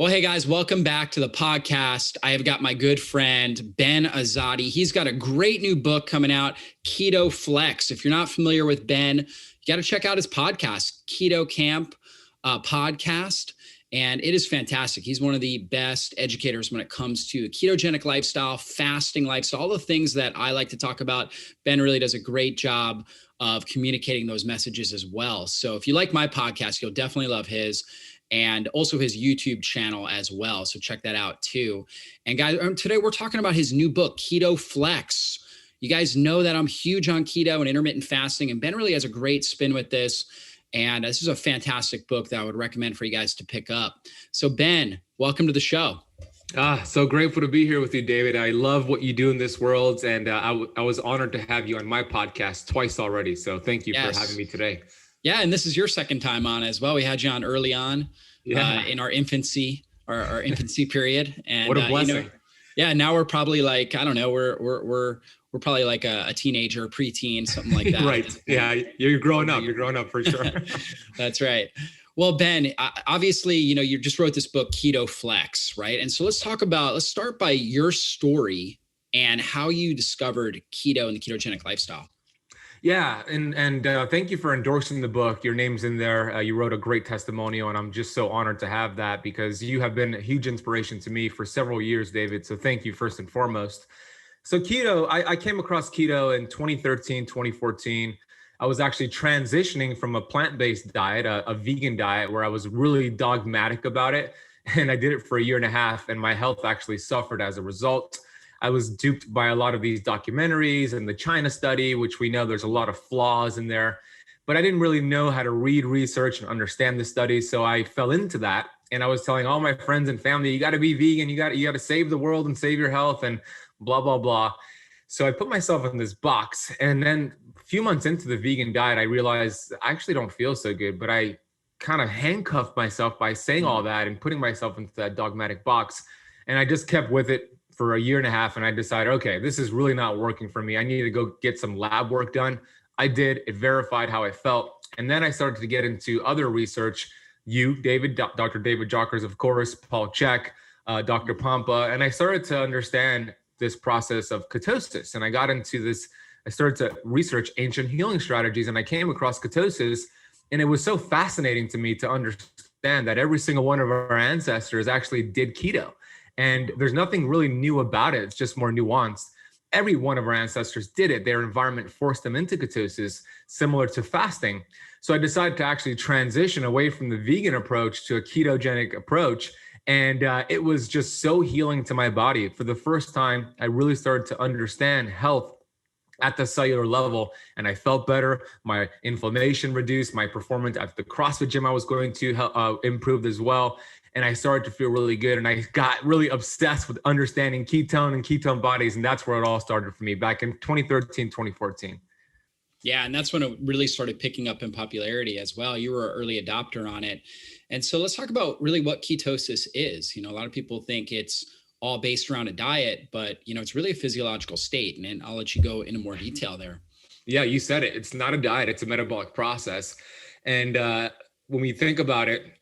Well, hey guys, welcome back to the podcast. I have got my good friend, Ben Azadi. He's got a great new book coming out, Keto Flex. If you're not familiar with Ben, you got to check out his podcast, Keto Camp podcast. And it is fantastic. He's one of the best educators when it comes to ketogenic lifestyle, fasting lifestyle, all the things that I like to talk about. Ben really does a great job of communicating those messages as well. So if you like my podcast, you'll definitely love his. And also his YouTube channel as well. So check that out too. And guys, today we're talking about his new book, Keto Flex. You guys know that I'm huge on keto and intermittent fasting, and Ben really has a great spin with this. And this is a fantastic book that I would recommend for you guys to pick up. So Ben, welcome to the show. So grateful to be here with you, David. I love what you do in this world. And I was honored to have you on my podcast twice already. So thank you for having me today. Yeah, and this is your second time on as well. We had you on early on in our infancy, our infancy period. And what a blessing! Now we're probably like, I don't know, we're probably like a teenager, preteen, something like that. Right? Yeah, you're growing up. You're growing up for sure. That's right. Well, Ben, obviously, you just wrote this book, Keto Flex, right? And so let's start by your story and how you discovered keto and the ketogenic lifestyle. Yeah, and thank you for endorsing the book. Your name's in there. You wrote a great testimonial, and I'm just so honored to have that because you have been a huge inspiration to me for several years, David. So thank you first and foremost. So keto, I came across keto in 2013, 2014. I was actually transitioning from a plant-based diet, a vegan diet, where I was really dogmatic about it. And I did it for a year and a half, and my health actually suffered as a result. I was duped by a lot of these documentaries and the China study, which we know there's a lot of flaws in there, but I didn't really know how to read research and understand the studies. So I fell into that. And I was telling all my friends and family, you got to be vegan. You got to save the world and save your health and blah, blah, blah. So I put myself in this box. And then a few months into the vegan diet, I realized I actually don't feel so good, but I kind of handcuffed myself by saying all that and putting myself into that dogmatic box. And I just kept with it for a year and a half. And I decided, okay, this is really not working for me. I need to go get some lab work done. I did. It verified how I felt. And then I started to get into other research. You, David, Dr. David Jockers, of course, Paul Chek, Dr. Pompa. And I started to understand this process of ketosis. And I got into this, I started to research ancient healing strategies, and I came across ketosis. And it was so fascinating to me to understand that every single one of our ancestors actually did keto. And there's nothing really new about it. It's just more nuanced. Every one of our ancestors did it. Their environment forced them into ketosis, similar to fasting. So I decided to actually transition away from the vegan approach to a ketogenic approach. And it was just so healing to my body. For the first time, I really started to understand health at the cellular level, and I felt better. My inflammation reduced. My performance at the CrossFit gym I was going to improved as well. And I started to feel really good. And I got really obsessed with understanding ketone and ketone bodies. And that's where it all started for me back in 2013, 2014. Yeah. And that's when it really started picking up in popularity as well. You were an early adopter on it. And so let's talk about really what ketosis is. A lot of people think it's all based around a diet, but it's really a physiological state. And I'll let you go into more detail there. Yeah, you said it. It's not a diet. It's a metabolic process. And when we think about it,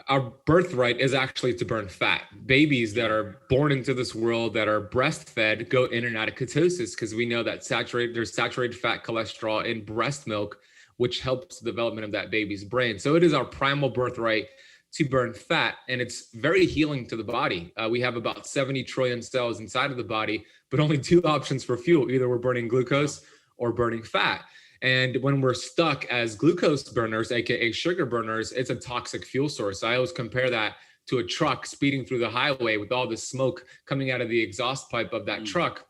our birthright is actually to burn fat. Babies that are born into this world that are breastfed go in and out of ketosis because we know that there's saturated fat cholesterol in breast milk, which helps the development of that baby's brain. So it is our primal birthright to burn fat, and it's very healing to the body. We have about 70 trillion cells inside of the body, but only two options for fuel. Either we're burning glucose or burning fat. And when we're stuck as glucose burners, AKA sugar burners, it's a toxic fuel source. I always compare that to a truck speeding through the highway with all the smoke coming out of the exhaust pipe of that truck.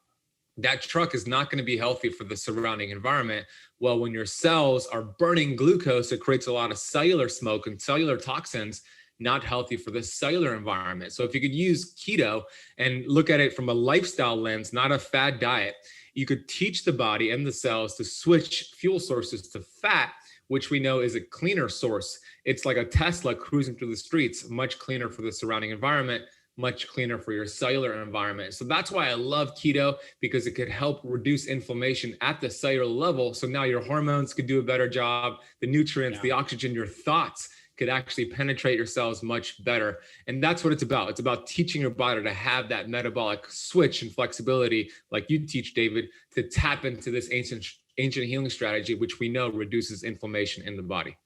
That truck is not going to be healthy for the surrounding environment. Well, when your cells are burning glucose, it creates a lot of cellular smoke and cellular toxins, not healthy for the cellular environment. So if you could use keto and look at it from a lifestyle lens, not a fad diet, you could teach the body and the cells to switch fuel sources to fat, which we know is a cleaner source. It's like a Tesla cruising through the streets, much cleaner for the surrounding environment, much cleaner for your cellular environment. So that's why I love keto, because it could help reduce inflammation at the cellular level. So now your hormones could do a better job, the nutrients, the oxygen, your thoughts could actually penetrate your cells much better. And that's what it's about. It's about teaching your body to have that metabolic switch and flexibility, like you teach, David, to tap into this ancient healing strategy, which we know reduces inflammation in the body.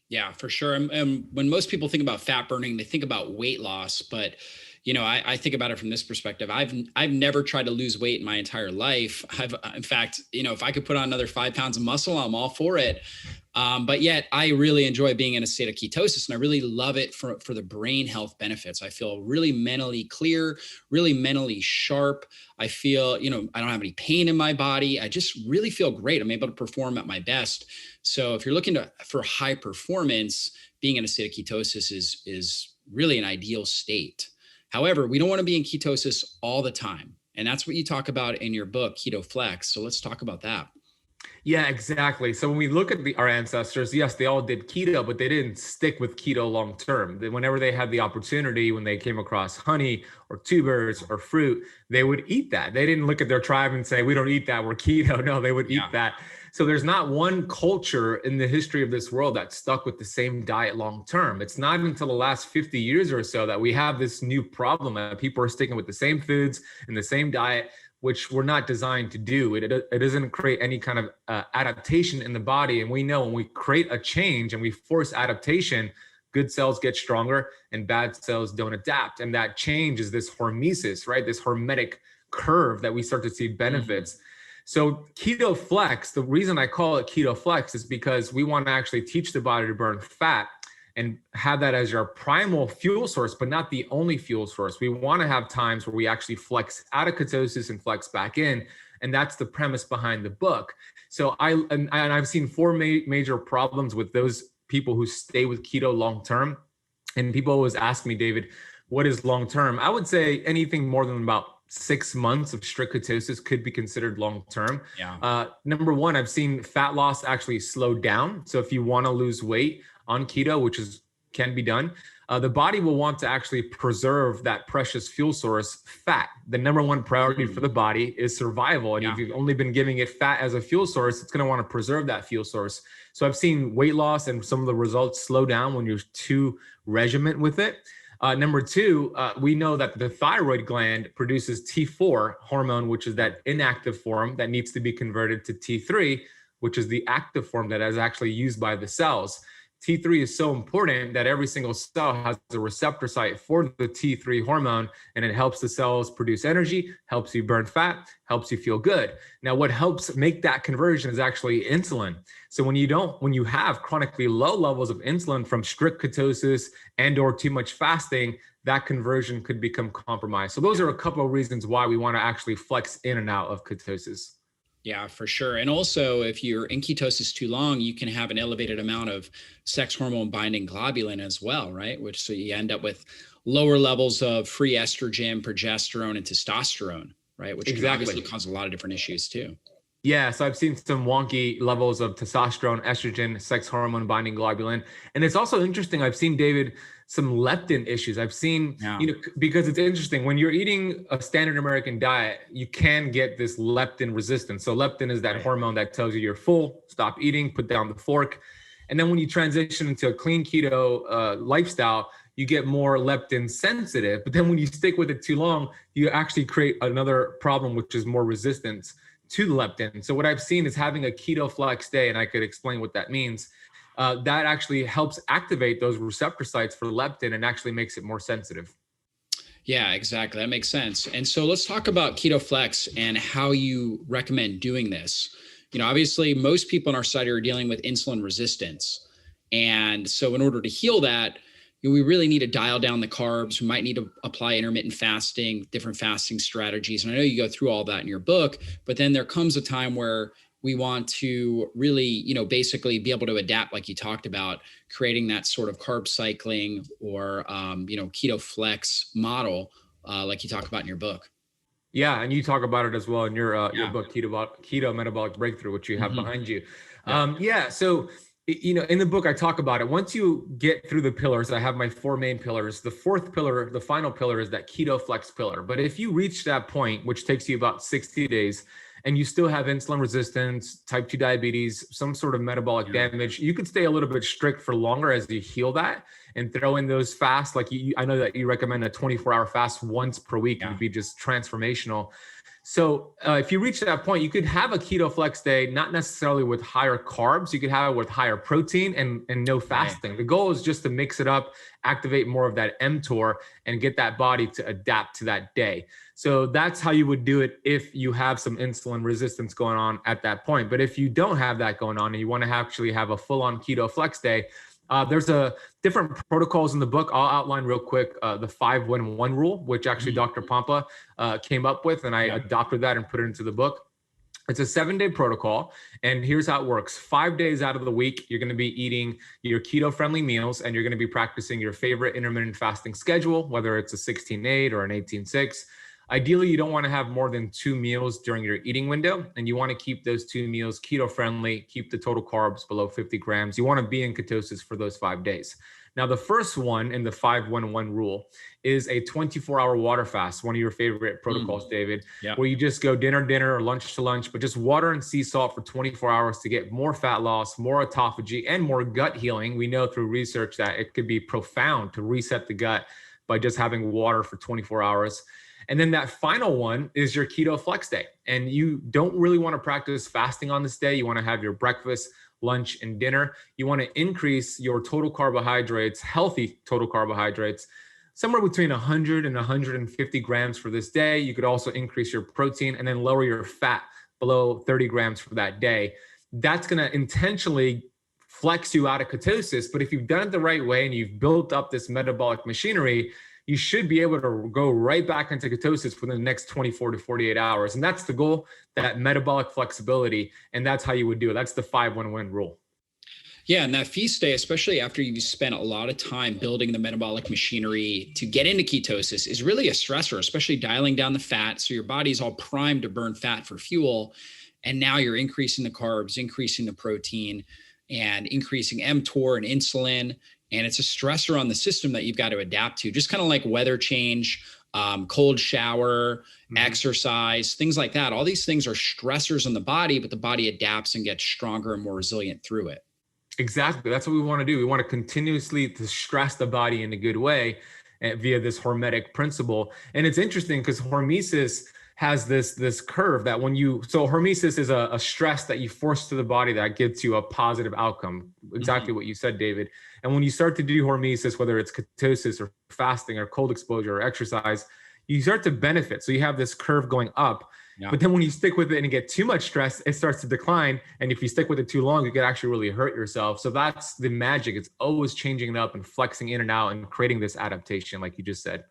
Yeah, for sure. And when most people think about fat burning, they think about weight loss, but I think about it from this perspective. I've never tried to lose weight in my entire life. In fact, if I could put on another 5 pounds of muscle, I'm all for it. But yet I really enjoy being in a state of ketosis, and I really love it for the brain health benefits. I feel really mentally clear, really mentally sharp. I feel, I don't have any pain in my body. I just really feel great. I'm able to perform at my best. So if you're looking for high performance, being in a state of ketosis is really an ideal state. However, we don't want to be in ketosis all the time. And that's what you talk about in your book, Keto Flex. So let's talk about that. Yeah, exactly. So when we look at our ancestors, yes, they all did keto, but they didn't stick with keto long term. Whenever they had the opportunity, when they came across honey or tubers or fruit, they would eat that. They didn't look at their tribe and say, we don't eat that, we're keto. No, they would eat that. So there's not one culture in the history of this world that stuck with the same diet long term. It's not until the last 50 years or so that we have this new problem that people are sticking with the same foods and the same diet, which we're not designed to do. It doesn't create any kind of adaptation in the body. And we know when we create a change and we force adaptation, good cells get stronger and bad cells don't adapt. And that change is this hormesis, right? This hormetic curve that we start to see benefits. Mm-hmm. So Keto Flex, the reason I call it Keto Flex is because we want to actually teach the body to burn fat and have that as your primal fuel source, but not the only fuel source. We want to have times where we actually flex out of ketosis and flex back in. And that's the premise behind the book. So I've seen four major problems with those people who stay with keto long-term. And people always ask me, David, what is long-term? I would say anything more than about 6 months of strict ketosis could be considered long-term. Yeah. Number one, I've seen fat loss actually slow down. So if you want to lose weight on keto, which can be done, the body will want to actually preserve that precious fuel source, fat. The number one priority for the body is survival. And if you've only been giving it fat as a fuel source, it's going to want to preserve that fuel source. So I've seen weight loss and some of the results slow down when you're too regiment with it. Number two, we know that the thyroid gland produces T4 hormone, which is that inactive form that needs to be converted to T3, which is the active form that is actually used by the cells. T3 is so important that every single cell has a receptor site for the T3 hormone, and it helps the cells produce energy, helps you burn fat, helps you feel good. Now, what helps make that conversion is actually insulin. So when you have chronically low levels of insulin from strict ketosis and or too much fasting, that conversion could become compromised. So those are a couple of reasons why we want to actually flex in and out of ketosis. Yeah, for sure. And also, if you're in ketosis too long, you can have an elevated amount of sex hormone binding globulin as well, right? So you end up with lower levels of free estrogen, progesterone, and testosterone, right? Which can obviously cause a lot of different issues too. Yeah, so I've seen some wonky levels of testosterone, estrogen, sex hormone binding globulin. And it's also interesting, I've seen, David, some leptin issues. I've seen, because it's interesting, when you're eating a standard American diet, you can get this leptin resistance. So leptin is that hormone that tells you you're full, stop eating, put down the fork. And then when you transition into a clean keto lifestyle, you get more leptin sensitive. But then when you stick with it too long, you actually create another problem, which is more resistance to the leptin. So what I've seen is having a Keto Flex day, and I could explain what that means. That actually helps activate those receptor sites for leptin and actually makes it more sensitive. Yeah, exactly. That makes sense. And so let's talk about Keto Flex and how you recommend doing this. Obviously most people in our society are dealing with insulin resistance. And so in order to heal that, we really need to dial down the carbs. We might need to apply intermittent fasting, different fasting strategies. And I know you go through all that in your book, but then there comes a time where we want to really, basically be able to adapt, like you talked about, creating that sort of carb cycling or, Keto Flex model, like you talk about in your book. Yeah. And you talk about it as well in your book, Keto Metabolic Breakthrough, which you have behind you. So, in the book, I talk about it. Once you get through the pillars, I have my four main pillars. The fourth pillar, the final pillar, is that Keto Flex pillar. But if you reach that point, which takes you about 60 days, and you still have insulin resistance, type 2 diabetes, some sort of metabolic damage, you could stay a little bit strict for longer as you heal that and throw in those fasts. Like I know that you recommend a 24-hour fast once per week. It would be just transformational. So if you reach that point, you could have a keto flex day, not necessarily with higher carbs. You could have it with higher protein and no fasting. Right. The goal is just to mix it up, activate more of that mTOR, and get that body to adapt to that day. So that's how you would do it if you have some insulin resistance going on at that point. But if you don't have that going on and you want to actually have a full-on keto flex day, there's a different protocols in the book. I'll outline real quick the 5-1-1 rule, which actually Dr. Pompa came up with, and I adopted that and put it into the book. It's a 7-day protocol, and here's how it works. 5 days out of the week, you're going to be eating your keto-friendly meals, and you're going to be practicing your favorite intermittent fasting schedule, whether it's a 16-8 or an 18-6. Ideally, you don't want to have more than 2 meals during your eating window, and you want to keep those 2 meals keto-friendly, keep the total carbs below 50 grams. You want to be in ketosis for those 5 days. Now, the first one in the 5-1-1 rule is a 24-hour water fast, one of your favorite protocols, David, where you just go dinner or lunch to lunch, but just water and sea salt for 24 hours to get more fat loss, more autophagy, and more gut healing. We know through research that it could be profound to reset the gut by just having water for 24 hours. And then that final one is your keto flex day. And you don't really want to practice fasting on this day. You want to have your breakfast, lunch, and dinner. You want to increase your total carbohydrates, healthy total carbohydrates, somewhere between 100 and 150 grams for this day. You could also increase your protein and then lower your fat below 30 grams for that day. That's going to intentionally flex you out of ketosis. But if you've done it the right way and you've built up this metabolic machinery, you should be able to go right back into ketosis within the next 24 to 48 hours. And that's the goal, that metabolic flexibility. And that's how you would do it. That's the 5-1-1 rule. Yeah. And that feast day, especially after you've spent a lot of time building the metabolic machinery to get into ketosis, is really a stressor, especially dialing down the fat. So your body's all primed to burn fat for fuel. And now you're increasing the carbs, increasing the protein, and increasing mTOR and insulin. And it's a stressor on the system that you've got to adapt to, just kind of like weather change, cold shower, exercise, things like that. All these things are stressors on the body, but the body adapts and gets stronger and more resilient through it. Exactly. That's what we want to do. We want to continuously to stress the body in a good way via this hormetic principle. And it's interesting because hormesis has this curve that so hormesis is a stress that you force to the body that gets you a positive outcome. Exactly what you said, David. And when you start to do hormesis, whether it's ketosis or fasting or cold exposure or exercise, you start to benefit. So you have this curve going up. Yeah. But then when you stick with it and you get too much stress, it starts to decline. And if you stick with it too long, you could actually really hurt yourself. So that's the magic. It's always changing it up and flexing in and out and creating this adaptation, like you just said.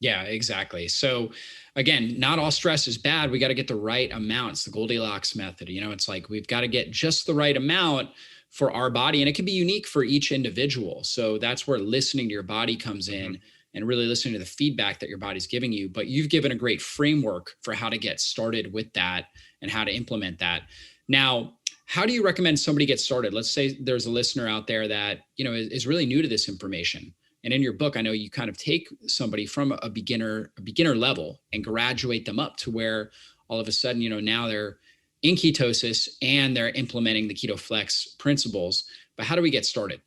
Yeah, exactly. So again, not all stress is bad. We got to get the right amount. It's the Goldilocks method. It's like we've got to get just the right amount for our body. And it can be unique for each individual. So that's where listening to your body comes in and really listening to the feedback that your body's giving you. But you've given a great framework for how to get started with that and how to implement that. Now, how do you recommend somebody get started? Let's say there's a listener out there that, is really new to this information. And in your book, I know you kind of take somebody from a beginner level and graduate them up to where all of a sudden, now they're in ketosis and they're implementing the Keto Flex principles. But how do we get started?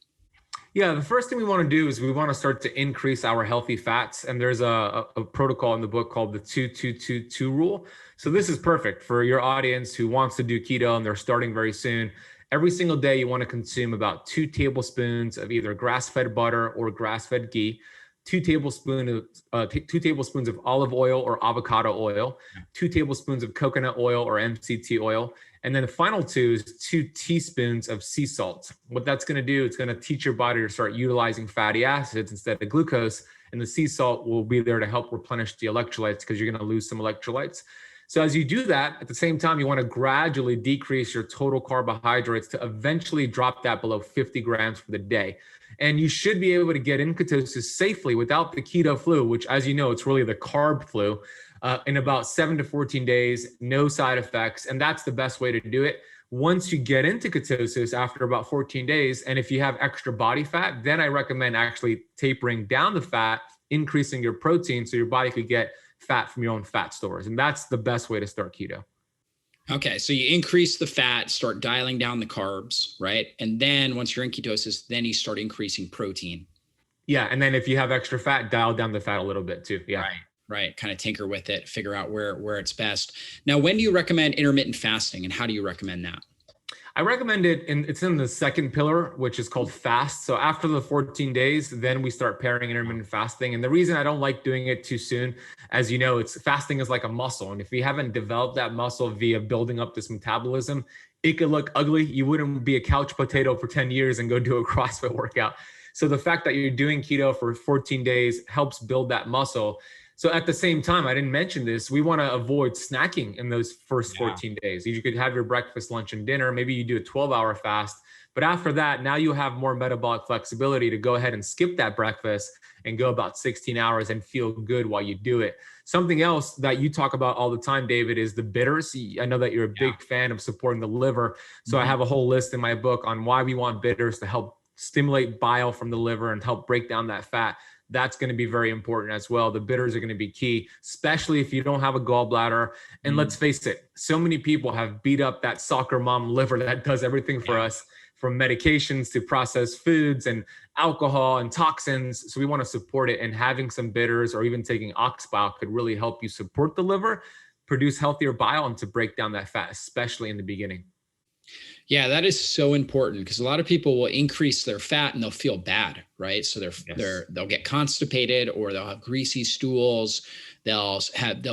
Yeah, the first thing we want to do is we want to start to increase our healthy fats. And there's a protocol in the book called the 2-2-2-2 rule. So this is perfect for your audience who wants to do keto and they're starting very soon. Every single day, you want to consume about 2 tablespoons of either grass-fed butter or grass-fed ghee, 2 tablespoons of olive oil or avocado oil, 2 tablespoons of coconut oil or MCT oil, and then the final 2 is 2 teaspoons of sea salt. What that's going to do, it's going to teach your body to start utilizing fatty acids instead of glucose, and the sea salt will be there to help replenish the electrolytes because you're going to lose some electrolytes. So as you do that, at the same time, you want to gradually decrease your total carbohydrates to eventually drop that below 50 grams for the day. And you should be able to get in ketosis safely without the keto flu, which, as you know, it's really the carb flu, in about 7 to 14 days, no side effects. And that's the best way to do it. Once you get into ketosis after about 14 days, and if you have extra body fat, then I recommend actually tapering down the fat, increasing your protein so your body could get fat from your own fat stores. And that's the best way to start keto. Okay, so you increase the fat, start dialing down the carbs, right? And then once you're in ketosis, then you start increasing protein. Yeah. And then if you have extra fat, dial down the fat a little bit too. Yeah. Right. Right. Kind of tinker with it, figure out where it's best. Now, when do you recommend intermittent fasting and how do you recommend that? I recommend it, and it's in the second pillar, which is called fast. So after the 14 days, then we start pairing intermittent fasting. And the reason I don't like doing it too soon, as you know, it's fasting is like a muscle. And if we haven't developed that muscle via building up this metabolism, it could look ugly. You wouldn't be a couch potato for 10 years and go do a CrossFit workout. So the fact that you're doing keto for 14 days helps build that muscle. So at the same time, I didn't mention this, we want to avoid snacking in those first 14 days. You could have your breakfast, lunch, and dinner. Maybe you do a 12-hour fast. But after that, now you have more metabolic flexibility to go ahead and skip that breakfast and go about 16 hours and feel good while you do it. Something else that you talk about all the time, David, is the bitters. I know that you're a big fan of supporting the liver. So I have a whole list in my book on why we want bitters to help stimulate bile from the liver and help break down that fat. That's going to be very important as well. The bitters are going to be key, especially if you don't have a gallbladder. And let's face it, so many people have beat up that soccer mom liver that does everything for us, from medications to processed foods and alcohol and toxins. So we want to support it. And having some bitters or even taking ox bile could really help you support the liver, produce healthier bile, and to break down that fat, especially in the beginning. Yeah, that is so important because a lot of people will increase their fat and they'll feel bad, right? So they'll get constipated or they'll have greasy stools. They'll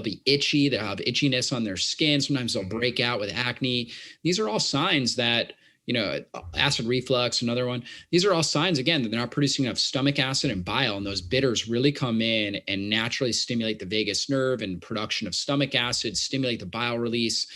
be itchy. They'll have itchiness on their skin. Sometimes they'll break out with acne. These are all signs that, acid reflux, another one. These are all signs, again, that they're not producing enough stomach acid and bile, and those bitters really come in and naturally stimulate the vagus nerve and production of stomach acid, stimulate the bile release.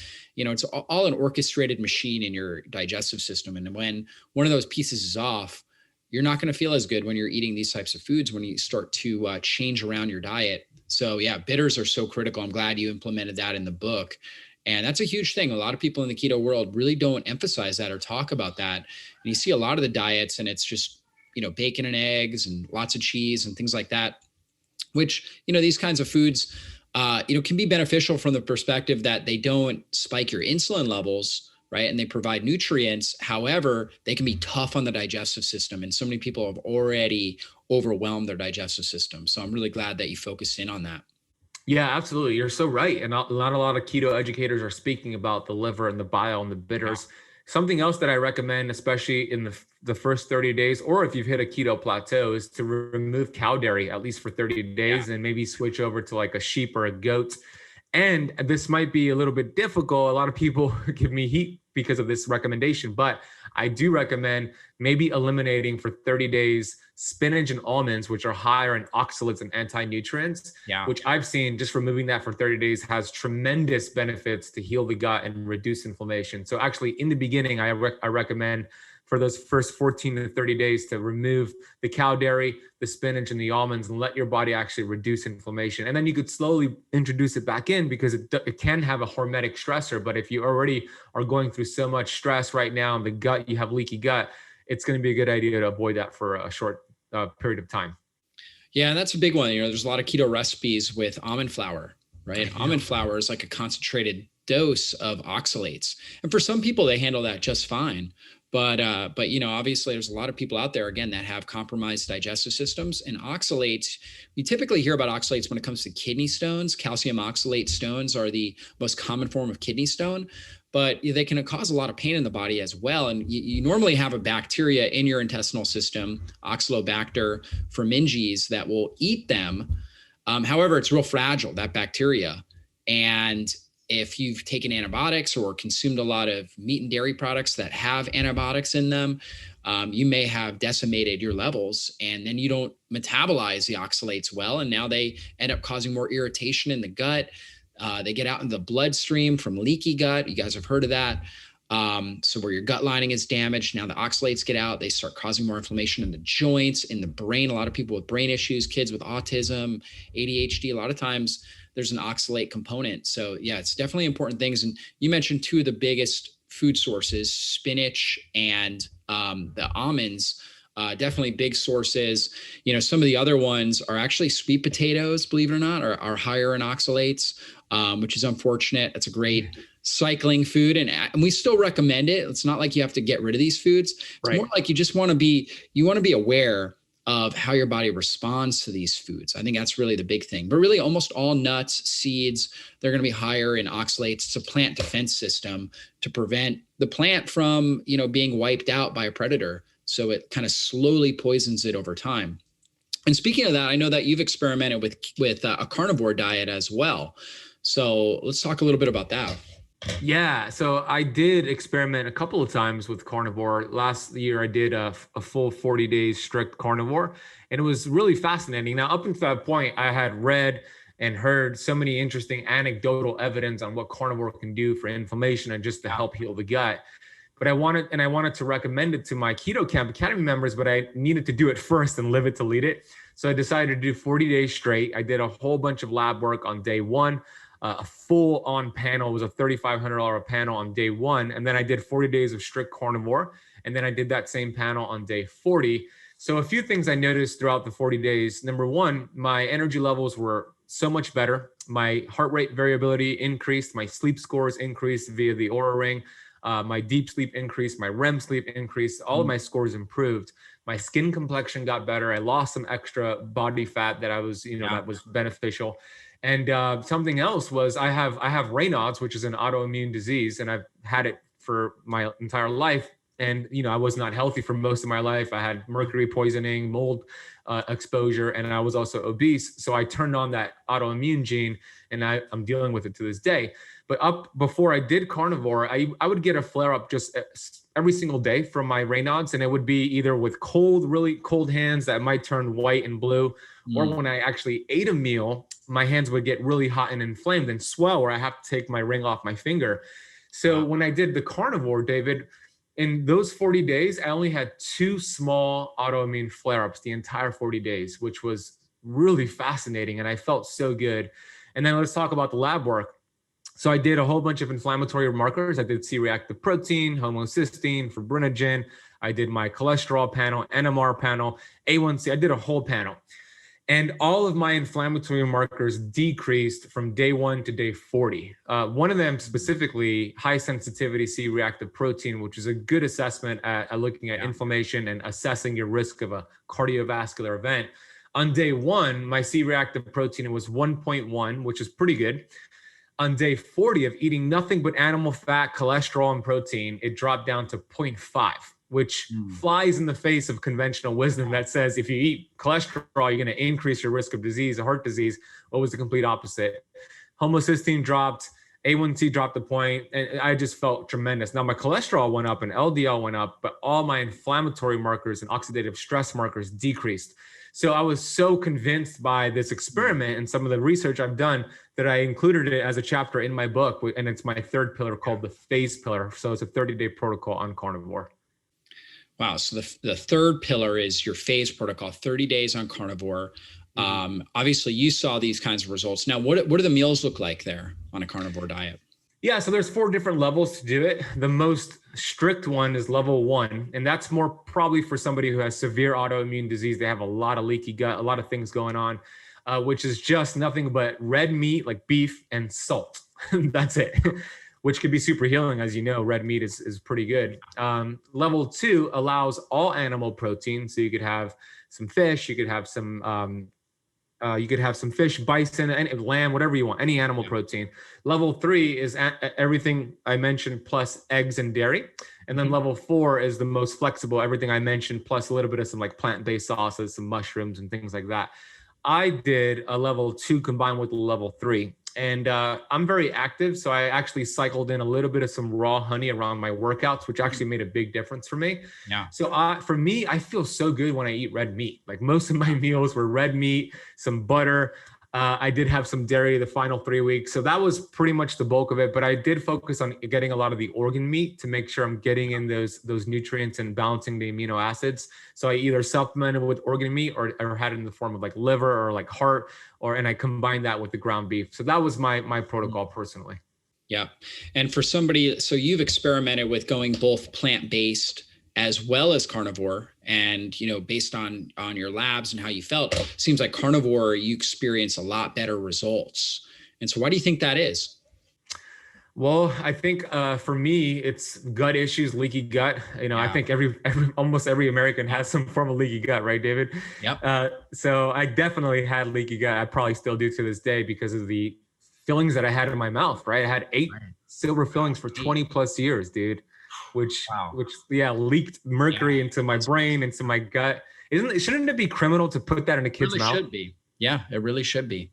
It's all an orchestrated machine in your digestive system. And when one of those pieces is off, you're not going to feel as good when you're eating these types of foods when you start to change around your diet. So yeah, bitters are so critical. I'm glad you implemented that in the book. And that's a huge thing. A lot of people in the keto world really don't emphasize that or talk about that. And you see a lot of the diets and it's just, bacon and eggs and lots of cheese and things like that, which, these kinds of foods, can be beneficial from the perspective that they don't spike your insulin levels, right? And they provide nutrients. However, they can be tough on the digestive system. And so many people have already overwhelmed their digestive system. So I'm really glad that you focus in on that. Yeah, absolutely. You're so right. And not a lot of keto educators are speaking about the liver and the bile and the bitters. Yeah. Something else that I recommend, especially in the first 30 days, or if you've hit a keto plateau, is to remove cow dairy, at least for 30 days, and maybe switch over to like a sheep or a goat. And this might be a little bit difficult. A lot of people give me heat because of this recommendation, but I do recommend maybe eliminating for 30 days spinach and almonds, which are higher in oxalates and anti-nutrients, which I've seen just removing that for 30 days has tremendous benefits to heal the gut and reduce inflammation. So actually in the beginning, I recommend for those first 14 to 30 days to remove the cow dairy, the spinach, and the almonds, and let your body actually reduce inflammation. And then you could slowly introduce it back in because it can have a hormetic stressor. But if you already are going through so much stress right now in the gut, you have leaky gut, it's going to be a good idea to avoid that for a short period of time. Yeah, that's a big one. There's a lot of keto recipes with almond flour, right? Almond flour is like a concentrated dose of oxalates. And for some people, they handle that just fine. But obviously there's a lot of people out there, again, that have compromised digestive systems, and oxalates, we typically hear about oxalates when it comes to kidney stones. Calcium oxalate stones are the most common form of kidney stone, but they can cause a lot of pain in the body as well. And you normally have a bacteria in your intestinal system, Oxalobacter forminges, that will eat them. However, it's real fragile, that bacteria. And if you've taken antibiotics or consumed a lot of meat and dairy products that have antibiotics in them, you may have decimated your levels, and then you don't metabolize the oxalates well. And now they end up causing more irritation in the gut. They get out in the bloodstream from leaky gut. You guys have heard of that. So where your gut lining is damaged, now the oxalates get out, they start causing more inflammation in the joints, in the brain. A lot of people with brain issues, kids with autism, ADHD, a lot of times there's an oxalate component. So yeah, it's definitely important things. And you mentioned two of the biggest food sources, spinach and the almonds. Definitely big sources. Some of the other ones are actually sweet potatoes, believe it or not, are higher in oxalates, which is unfortunate. It's a great cycling food. And we still recommend it. It's not like you have to get rid of these foods. It's more like you just want to be aware of how your body responds to these foods. I think that's really the big thing. But really almost all nuts, seeds, they're going to be higher in oxalates. It's a plant defense system to prevent the plant from, being wiped out by a predator. So it kind of slowly poisons it over time. And speaking of that, I know that you've experimented with a carnivore diet as well. So let's talk a little bit about that. Yeah, so I did experiment a couple of times with carnivore. Last year, I did a full 40 days strict carnivore, and it was really fascinating. Now, up until that point, I had read and heard so many interesting anecdotal evidence on what carnivore can do for inflammation and just to help heal the gut. But I wanted to recommend it to my Keto Camp Academy members, but I needed to do it first and live it to lead it. So I decided to do 40 days straight. I did a whole bunch of lab work on day one. A full on panel was a $3,500 panel on day one. And then I did 40 days of strict carnivore. And then I did that same panel on day 40. So a few things I noticed throughout the 40 days. Number one, my energy levels were so much better. My heart rate variability increased. My sleep scores increased via the Oura Ring. My deep sleep increased. My REM sleep increased. All of my scores improved. My skin complexion got better. I lost some extra body fat that I was, that was beneficial. And something else was I have Raynaud's, which is an autoimmune disease, and I've had it for my entire life. And, I was not healthy for most of my life. I had mercury poisoning, mold exposure, and I was also obese. So I turned on that autoimmune gene, and I'm dealing with it to this day. But before I did carnivore, I would get a flare up just every single day from my Raynaud's, and it would be either with really cold hands that might turn white and blue, or when I actually ate a meal, my hands would get really hot and inflamed and swell where I have to take my ring off my finger. So when I did the carnivore, David, in those 40 days, I only had 2 small autoimmune flare-ups the entire 40 days, which was really fascinating. And I felt so good. And then let's talk about the lab work. So I did a whole bunch of inflammatory markers. I did C-reactive protein, homocysteine, fibrinogen. I did my cholesterol panel, NMR panel, A1C. I did a whole panel. And all of my inflammatory markers decreased from day 1 to day 40. One of them specifically, high sensitivity C-reactive protein, which is a good assessment at looking at inflammation and assessing your risk of a cardiovascular event. On day 1, my C-reactive protein was 1.1, which is pretty good. On day 40 of eating nothing but animal fat, cholesterol, and protein, it dropped down to 0.5. Which flies in the face of conventional wisdom that says if you eat cholesterol, you're going to increase your risk of disease, heart disease. What was the complete opposite? Homocysteine dropped, A1C dropped a point, and I just felt tremendous. Now my cholesterol went up and LDL went up, but all my inflammatory markers and oxidative stress markers decreased. So I was so convinced by this experiment and some of the research I've done that I included it as a chapter in my book, and it's my 3rd pillar called the phase pillar. So it's a 30-day protocol on carnivore. Wow. So the 3rd pillar is your phase protocol, 30 days on carnivore. Obviously you saw these kinds of results. Now, what do the meals look like there on a carnivore diet? Yeah. So there's 4 different levels to do it. The most strict one is level 1. And that's more probably for somebody who has severe autoimmune disease. They have a lot of leaky gut, a lot of things going on, which is just nothing but red meat, like beef and salt. That's it. Which could be super healing. As you know, red meat is pretty good. Level 2 allows all animal protein. So you could have some fish, you could have some fish, bison, and lamb, whatever you want, any animal protein. Level 3 is everything I mentioned plus eggs and dairy. And then level 4 is the most flexible, everything I mentioned, plus a little bit of some like plant-based sauces, some mushrooms and things like that. I did a level 2 combined with the level 3. And I'm very active. So I actually cycled in a little bit of some raw honey around my workouts, which actually made a big difference for me. Yeah. So for me, I feel so good when I eat red meat. Like most of my meals were red meat, some butter. I did have some dairy the final 3 weeks. So that was pretty much the bulk of it. But I did focus on getting a lot of the organ meat to make sure I'm getting in those nutrients and balancing the amino acids. So I either supplemented with organ meat or had it in the form of like liver or like heart, and I combined that with the ground beef. So that was my protocol personally. Yeah. And for somebody, so you've experimented with going both plant-based as well as carnivore. And, based on your labs and how you felt, seems like carnivore, you experience a lot better results. And so why do you think that is? Well, I think for me, it's gut issues, leaky gut. I Yeah. think almost every American has some form of leaky gut, right, David? Yep. So I definitely had leaky gut. I probably still do to this day because of the fillings that I had in my mouth, right? I had 8 silver fillings for 20 plus years, dude, which leaked mercury into my brain, into my gut. Shouldn't it be criminal to put that in a kid's mouth? It really should be. Yeah, it really should be.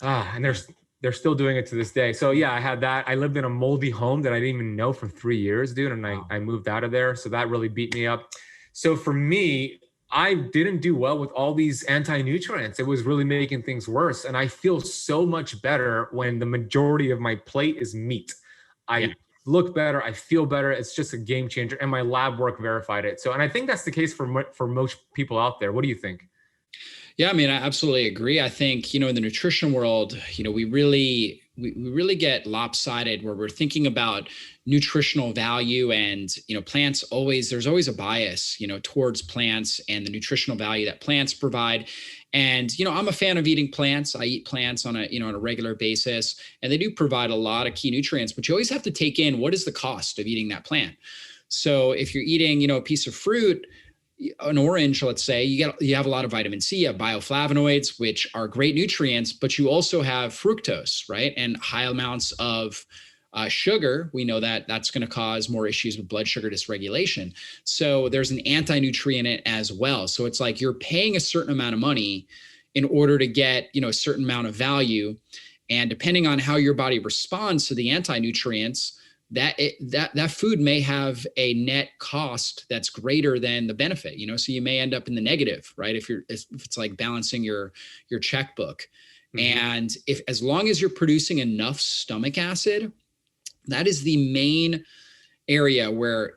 And they're still doing it to this day. So yeah, I had that. I lived in a moldy home that I didn't even know for 3 years, dude. And I moved out of there. So that really beat me up. So for me, I didn't do well with all these anti-nutrients. It was really making things worse. And I feel so much better when the majority of my plate is meat. I look better. I feel better. It's just a game changer. And my lab work verified it. So, and I think that's the case for most people out there. What do you think? Yeah, I mean, I absolutely agree. I think, in the nutrition world, we really get lopsided where we're thinking about nutritional value, and, there's always a bias, towards plants and the nutritional value that plants provide. And, I'm a fan of eating plants. I eat plants on a regular basis, and they do provide a lot of key nutrients, but you always have to take in, what is the cost of eating that plant? So if you're eating, a piece of fruit, an orange, let's say, you have a lot of vitamin C, you have bioflavonoids, which are great nutrients, but you also have fructose, right? And high amounts of sugar. We know that that's going to cause more issues with blood sugar dysregulation. So there's an anti-nutrient in it as well. So it's like you're paying a certain amount of money in order to get, a certain amount of value. And depending on how your body responds to the anti-nutrients, that food may have a net cost that's greater than the benefit, so you may end up in the negative, right? If it's like balancing your checkbook. Mm-hmm. And as long as you're producing enough stomach acid, that is the main area where,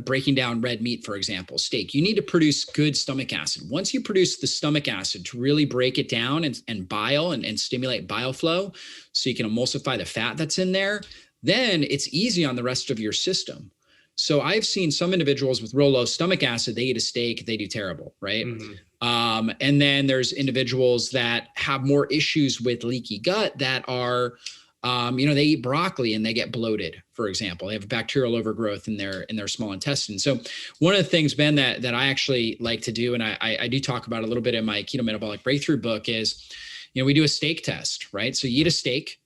breaking down red meat, for example, steak, you need to produce good stomach acid. Once you produce the stomach acid to really break it down and bile and stimulate bile flow, so you can emulsify the fat that's in there, then it's easy on the rest of your system. So I've seen some individuals with real low stomach acid, they eat a steak, they do terrible, right? Mm-hmm. And then there's individuals that have more issues with leaky gut that are, they eat broccoli and they get bloated, for example. They have bacterial overgrowth in their small intestine. So one of the things, Ben, that I actually like to do, and I do talk about a little bit in my Keto Metabolic Breakthrough book, is, we do a steak test, right? So you eat a steak,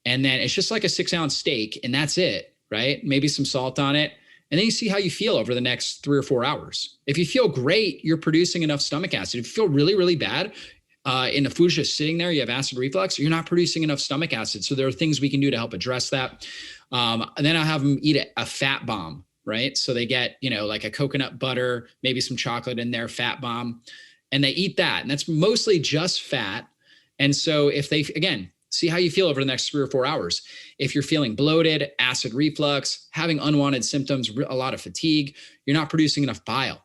and then it's just like a 6-ounce steak, and that's it, right? Maybe some salt on it. And then you see how you feel over the next 3 or 4 hours. If you feel great, you're producing enough stomach acid. If you feel really, really bad, and the food's just sitting there, you have acid reflux, you're not producing enough stomach acid. So there are things we can do to help address that. And then I'll have them eat a fat bomb, right? So they get, like a coconut butter, maybe some chocolate in there, fat bomb, and they eat that. And that's mostly just fat. And so if they, again, see how you feel over the next 3 or 4 hours. If you're feeling bloated, acid reflux, having unwanted symptoms, a lot of fatigue, you're not producing enough bile.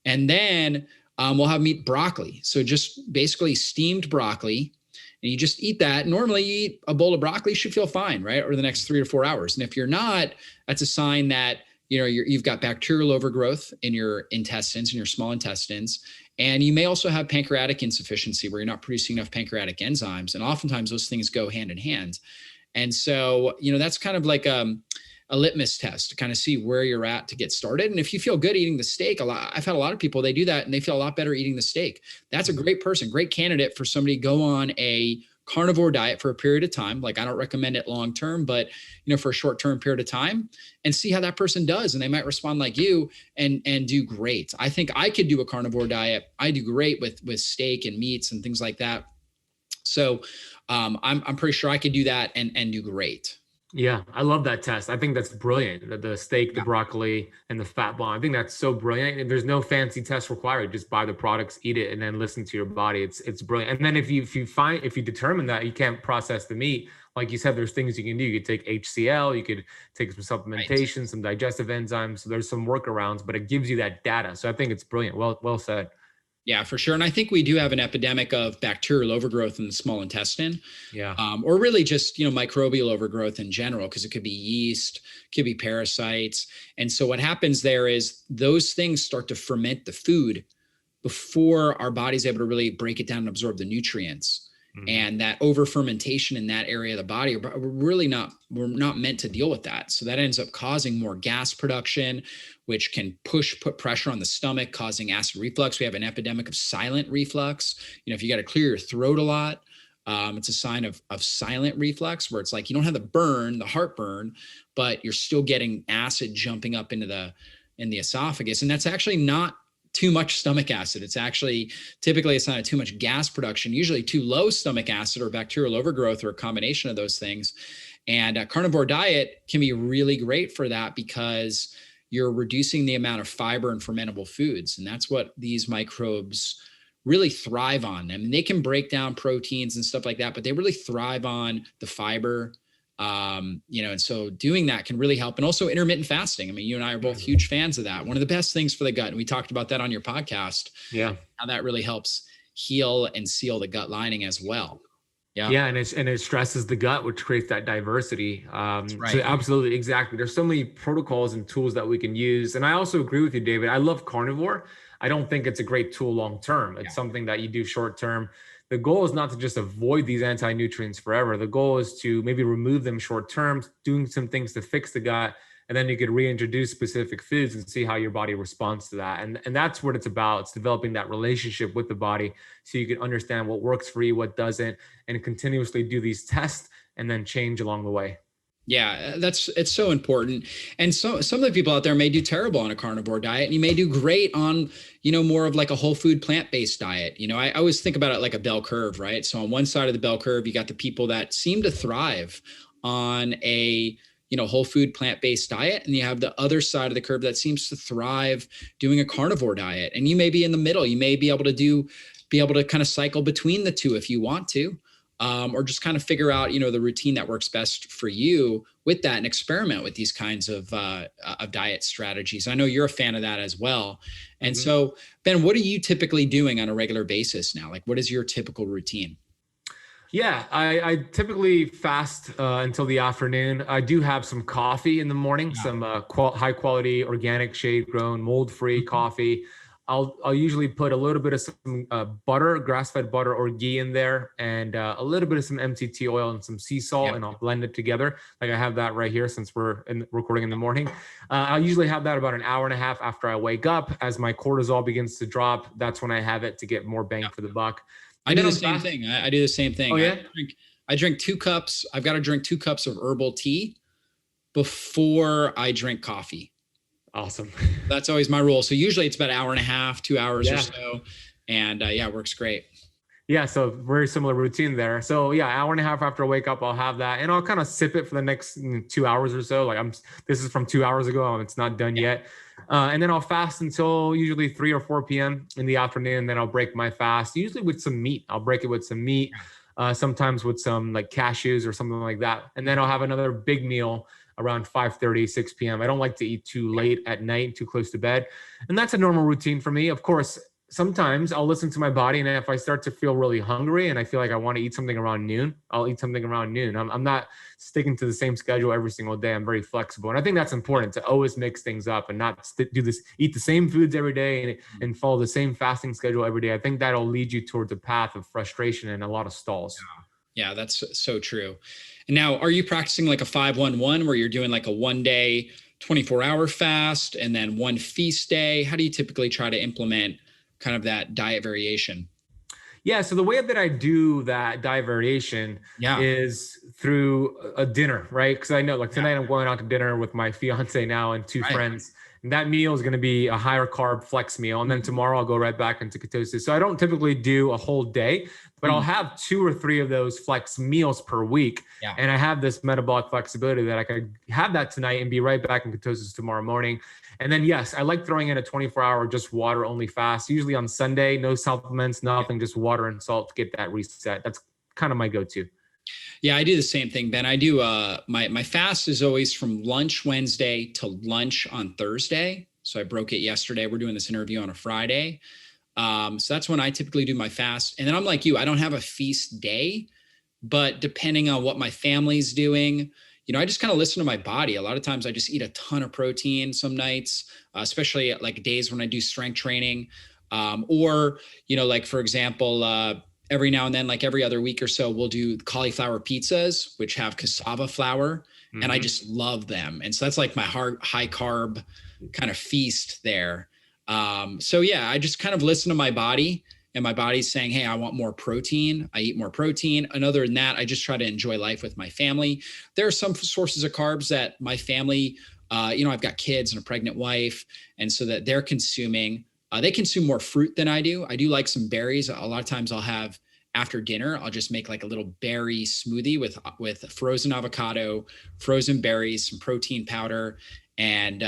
And then we'll have them eat broccoli. So just basically steamed broccoli, and you just eat that. Normally you eat a bowl of broccoli, you should feel fine, right? Over the next 3 or 4 hours. And if you're not, that's a sign that, you've got bacterial overgrowth in your intestines, in your small intestines. And you may also have pancreatic insufficiency where you're not producing enough pancreatic enzymes. And oftentimes those things go hand in hand. And so, that's kind of like a litmus test to kind of see where you're at to get started. And if you feel good eating the steak, I've had a lot of people, they do that and they feel a lot better eating the steak. That's a great person, great candidate for somebody to go on a carnivore diet for a period of time. Like, I don't recommend it long-term, but for a short-term period of time, and see how that person does. And they might respond like you and do great. I think I could do a carnivore diet. I do great with steak and meats and things like that. So I'm pretty sure I could do that and do great. Yeah, I love that test. I think that's brilliant. The steak, the broccoli, and the fat bomb. I think that's so brilliant. There's no fancy test required. Just buy the products, eat it, and then listen to your body. It's brilliant. And then if you determine that you can't process the meat, like you said, there's things you can do. You could take HCl, you could take some supplementation, right, some digestive enzymes. So there's some workarounds, but it gives you that data. So I think it's brilliant. Well said. Yeah, for sure. And I think we do have an epidemic of bacterial overgrowth in the small intestine, Yeah. or really just, microbial overgrowth in general, because it could be yeast, could be parasites. And so what happens there is those things start to ferment the food before our body's able to really break it down and absorb the nutrients. And that over fermentation in that area of the body, we're not meant to deal with that. So that ends up causing more gas production, which can put pressure on the stomach, causing acid reflux. We have an epidemic of silent reflux. If you got to clear your throat a lot, it's a sign of silent reflux, where it's like you don't have the heartburn, but you're still getting acid jumping up in the esophagus. And that's actually not too much stomach acid. It's actually typically a sign of too much gas production, usually too low stomach acid or bacterial overgrowth, or a combination of those things. And a carnivore diet can be really great for that, because you're reducing the amount of fiber and fermentable foods. And that's what these microbes really thrive on. I mean, they can break down proteins and stuff like that, but they really thrive on the fiber. And so doing that can really help. And also intermittent fasting. I mean, you and I are both huge fans of that. One of the best things for the gut. And we talked about that on your podcast. Yeah. How that really helps heal and seal the gut lining as well. Yeah. Yeah. And it stresses the gut, which creates that diversity. Right. So absolutely. Exactly. There's so many protocols and tools that we can use. And I also agree with you, David. I love carnivore. I don't think it's a great tool long-term. It's something that you do short-term. The goal is not to just avoid these anti-nutrients forever. The goal is to maybe remove them short-term, doing some things to fix the gut, and then you could reintroduce specific foods and see how your body responds to that. And that's what it's about. It's developing that relationship with the body so you can understand what works for you, what doesn't, and continuously do these tests and then change along the way. Yeah, it's so important. And so some of the people out there may do terrible on a carnivore diet, and you may do great on, more of like a whole food plant-based diet. I always think about it like a bell curve, right? So on one side of the bell curve, you got the people that seem to thrive on a, whole food plant-based diet. And you have the other side of the curve that seems to thrive doing a carnivore diet. And you may be in the middle. You may be able to kind of cycle between the two if you want to. Or just kind of figure out, the routine that works best for you with that, and experiment with these kinds of diet strategies. I know you're a fan of that as well. And so, Ben, what are you typically doing on a regular basis now? Like, what is your typical routine? Yeah, I typically fast until the afternoon. I do have some coffee in the morning, some high quality, organic, shade grown, mold free coffee. I'll usually put a little bit of some butter, grass-fed butter or ghee in there, and a little bit of some MCT oil and some sea salt, and I'll blend it together. Like I have that right here since we're recording in the morning. I'll usually have that about an hour and a half after I wake up. As my cortisol begins to drop, that's when I have it to get more bang for the buck. I do the same thing. I do the same thing. Oh, yeah? I drink 2 cups. I've got to drink 2 cups of herbal tea before I drink coffee. Awesome. That's always my rule. So usually it's about an hour and a half, 2 hours or so. And it works great. Yeah. So very similar routine there. So yeah, hour and a half after I wake up, I'll have that, and I'll kind of sip it for the next 2 hours or so. Like this is from 2 hours ago. It's not done yet. And then I'll fast until usually 3 or 4 p.m. in the afternoon. Then I'll break my fast, usually with some meat. I'll break it with some meat, sometimes with some like cashews or something like that. And then I'll have another big meal around 5:30, 6 p.m. I don't like to eat too late at night, too close to bed. And that's a normal routine for me. Of course, sometimes I'll listen to my body, and if I start to feel really hungry and I feel like I want to eat something around noon, I'll eat something around noon. I'm not sticking to the same schedule every single day. I'm very flexible. And I think that's important, to always mix things up and not eat the same foods every day and follow the same fasting schedule every day. I think that'll lead you towards a path of frustration and a lot of stalls. Yeah, that's so true. And now, are you practicing like a 5-1-1 where you're doing like a 1 day, 24-hour fast and then 1 feast day? How do you typically try to implement kind of that diet variation? Yeah. So the way that I do that diet variation is through a dinner, right? Because I know like tonight I'm going out to dinner with my fiance now and 2 friends. And that meal is going to be a higher carb flex meal. And then tomorrow I'll go right back into ketosis. So I don't typically do a whole day, but I'll have 2 or 3 of those flex meals per week. And I have this metabolic flexibility that I could have that tonight and be right back in ketosis tomorrow morning. And then, yes, I like throwing in a 24-hour just water only fast, usually on Sunday, no supplements, nothing, just water and salt to get that reset. That's kind of my go-to. Yeah, I do the same thing, Ben. I do my fast is always from lunch Wednesday to lunch on Thursday. So I broke it yesterday. We're doing this interview on a Friday. So that's when I typically do my fast. And then I'm like you, I don't have a feast day, but depending on what my family's doing, I just kind of listen to my body. A lot of times I just eat a ton of protein some nights, especially like days when I do strength training. Or, like for example, every now and then, like every other week or so, we'll do cauliflower pizzas, which have cassava flour, and I just love them. And so that's like my high carb kind of feast there. So yeah, I just kind of listen to my body, and my body's saying, hey, I want more protein. I eat more protein. And other than that, I just try to enjoy life with my family. There are some sources of carbs that my family, I've got kids and a pregnant wife, and so that they're consuming. They consume more fruit than I do. I do like some berries. A lot of times I'll have after dinner, I'll just make like a little berry smoothie with frozen avocado, frozen berries, some protein powder, and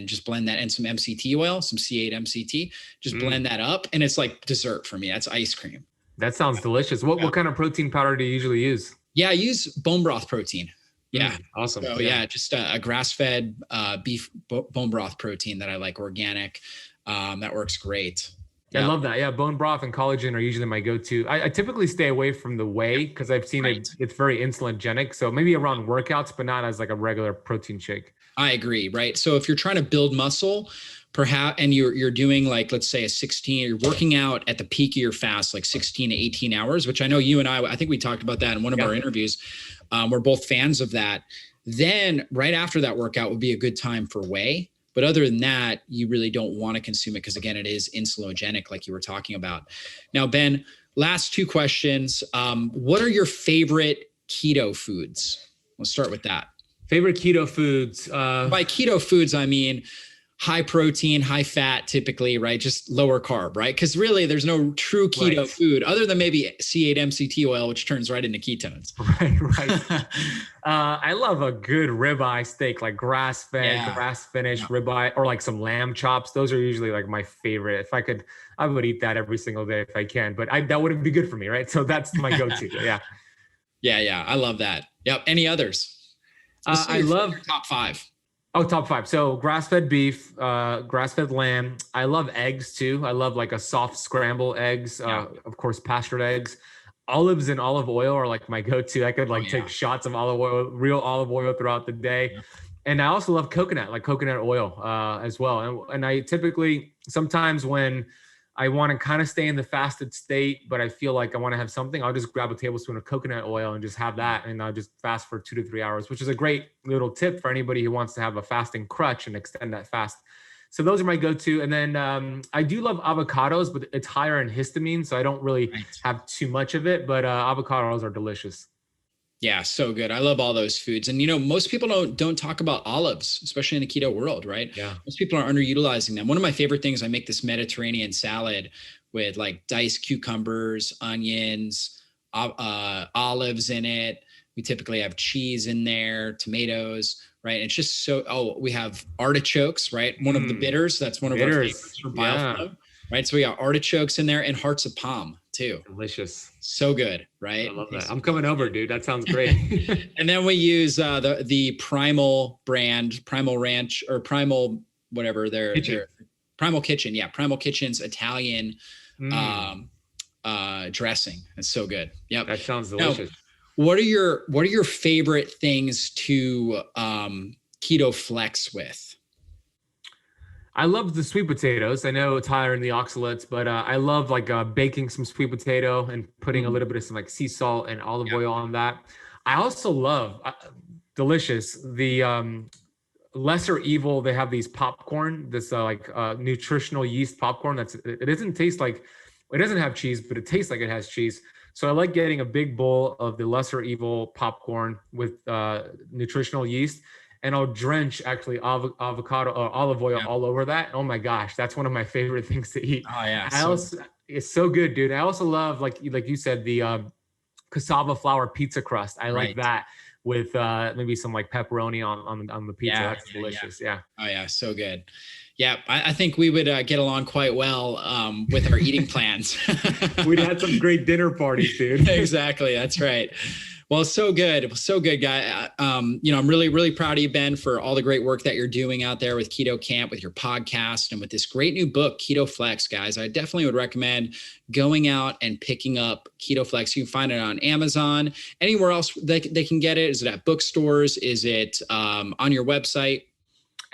just blend that in some MCT oil, some C8 MCT, just blend that up. And it's like dessert for me. That's ice cream. That sounds delicious. What kind of protein powder do you usually use? Yeah, I use bone broth protein. Yeah. Awesome. So just a grass-fed beef bone broth protein that I like, organic. That works great. I love that. Yeah. Bone broth and collagen are usually my go-to. I typically stay away from the whey because I've seen it's very insulinogenic. So maybe around workouts, but not as like a regular protein shake. I agree. Right. So if you're trying to build muscle, perhaps, and you're doing like, let's say you're working out at the peak of your fast, like 16 to 18 hours, which I know you and I think we talked about that in one of our interviews. We're both fans of that. Then right after that workout would be a good time for whey. But other than that, you really don't want to consume it because, again, it is insulinogenic, like you were talking about. Now, Ben, last two questions. What are your favorite keto foods? Let's start with that. Favorite keto foods? By keto foods, I mean high protein, high fat, typically, right? Just lower carb, right? Because really, there's no true keto food other than maybe C8 MCT oil, which turns right into ketones. Right. I love a good ribeye steak, like grass-fed, grass-finished ribeye, or like some lamb chops. Those are usually like my favorite. If I could, I would eat that every single day if I can, but that wouldn't be good for me, right? So that's my go-to. Yeah. I love that. Yep. Any others? I love top five. Oh, top five. So grass-fed beef, grass-fed lamb. I love eggs too. I love like a soft scramble eggs. Of course, pastured eggs. Olives and olive oil are like my go-to. I could take shots of olive oil, real olive oil throughout the day. Yeah. And I also love coconut oil as well. And I typically, sometimes when I want to kind of stay in the fasted state, but I feel like I want to have something, I'll just grab a tablespoon of coconut oil and just have that. And I'll just fast for 2 to 3 hours, which is a great little tip for anybody who wants to have a fasting crutch and extend that fast. So those are my go-to. And then I do love avocados, but it's higher in histamine. So I don't really have too much of it, but avocados are delicious. Yeah, so good. I love all those foods. And, most people don't talk about olives, especially in the keto world, right? Yeah. Most people are underutilizing them. One of my favorite things, I make this Mediterranean salad with like diced cucumbers, onions, olives in it. We typically have cheese in there, tomatoes, right? It's just we have artichokes, right? One of the bitters. That's one of our favorites for BioFlow, right? So we got artichokes in there and hearts of palm too. Delicious. So good, right? I love that. I'm coming over, dude. That sounds great. And then we use the Primal brand, Primal Ranch, or Primal whatever their Primal Kitchen. Yeah, Primal Kitchen's Italian dressing. It's so good. Yep. That sounds delicious. Now, what are your favorite things to Keto Flex with? I love the sweet potatoes. I know it's higher in the oxalates, but I love baking some sweet potato and putting a little bit of some like sea salt and olive oil on that. I also love delicious the lesser evil. They have these popcorn, this nutritional yeast popcorn. It doesn't taste like, it doesn't have cheese, but it tastes like it has cheese. So I like getting a big bowl of the lesser evil popcorn with nutritional yeast. And I'll drench actually avocado or olive oil all over that. Oh my gosh, that's one of my favorite things to eat. Oh yeah, it's so good, dude. I also love, like you said, the cassava flour pizza crust. I like that with maybe some like pepperoni on the pizza. That's delicious. Yeah. Oh yeah, so good. Yeah, I think we would get along quite well with our eating plans. We'd had some great dinner parties, dude. Exactly, that's right. Well, so good. So good, guy. I'm really, really proud of you, Ben, for all the great work that you're doing out there with Keto Camp, with your podcast, and with this great new book, Keto Flex, guys. I definitely would recommend going out and picking up Keto Flex. You can find it on Amazon. Anywhere else they can get it? Is it at bookstores? Is it on your website?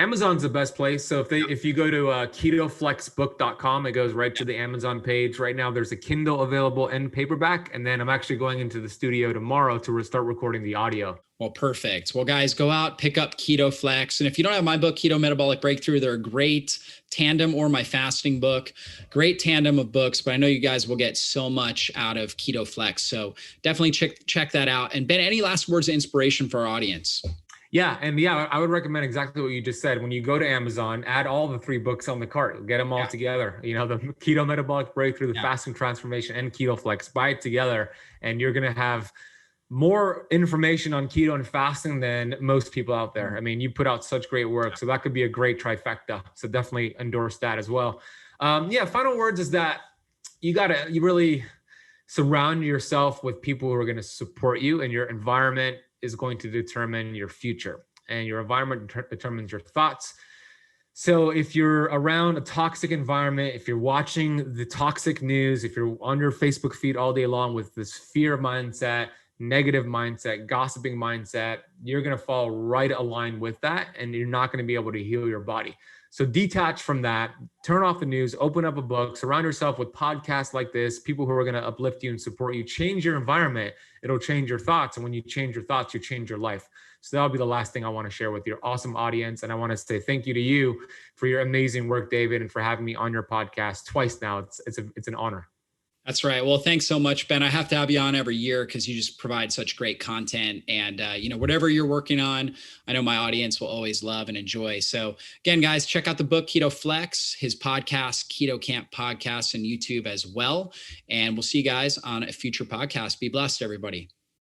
Amazon's the best place. So if you go to ketoflexbook.com, it goes right to the Amazon page. Right now, there's a Kindle available and paperback. And then I'm actually going into the studio tomorrow to start recording the audio. Well, perfect. Well, guys, go out, pick up Keto Flex. And if you don't have my book, Keto Metabolic Breakthrough, they're a great tandem, or my fasting book, great tandem of books. But I know you guys will get so much out of Keto Flex. So definitely check that out. And Ben, any last words of inspiration for our audience? Yeah. And yeah, I would recommend exactly what you just said. When you go to Amazon, add all the 3 books on the cart, get them all together. The Keto Metabolic Breakthrough, the Fasting Transformation, and Keto Flex, buy it together. And you're going to have more information on keto and fasting than most people out there. I mean, you put out such great work. So that could be a great trifecta. So definitely endorse that as well. Final words is that you really surround yourself with people who are going to support you, and your environment is going to determine your future, and your environment determines your thoughts. So if you're around a toxic environment, if you're watching the toxic news, if you're on your Facebook feed all day long with this fear mindset, negative mindset, gossiping mindset, you're going to fall right aligned with that, and you're not going to be able to heal your body. So detach from that, turn off the news, open up a book, surround yourself with podcasts like this, people who are going to uplift you and support you, change your environment. It'll change your thoughts. And when you change your thoughts, you change your life. So that'll be the last thing I want to share with your awesome audience. And I want to say thank you to you for your amazing work, David, and for having me on your podcast twice now. It's an honor. That's right. Well, thanks so much, Ben. I have to have you on every year because you just provide such great content. And, whatever you're working on, I know my audience will always love and enjoy. So again, guys, check out the book, Keto Flex, his podcast, Keto Camp Podcast, and YouTube as well. And we'll see you guys on a future podcast. Be blessed, everybody.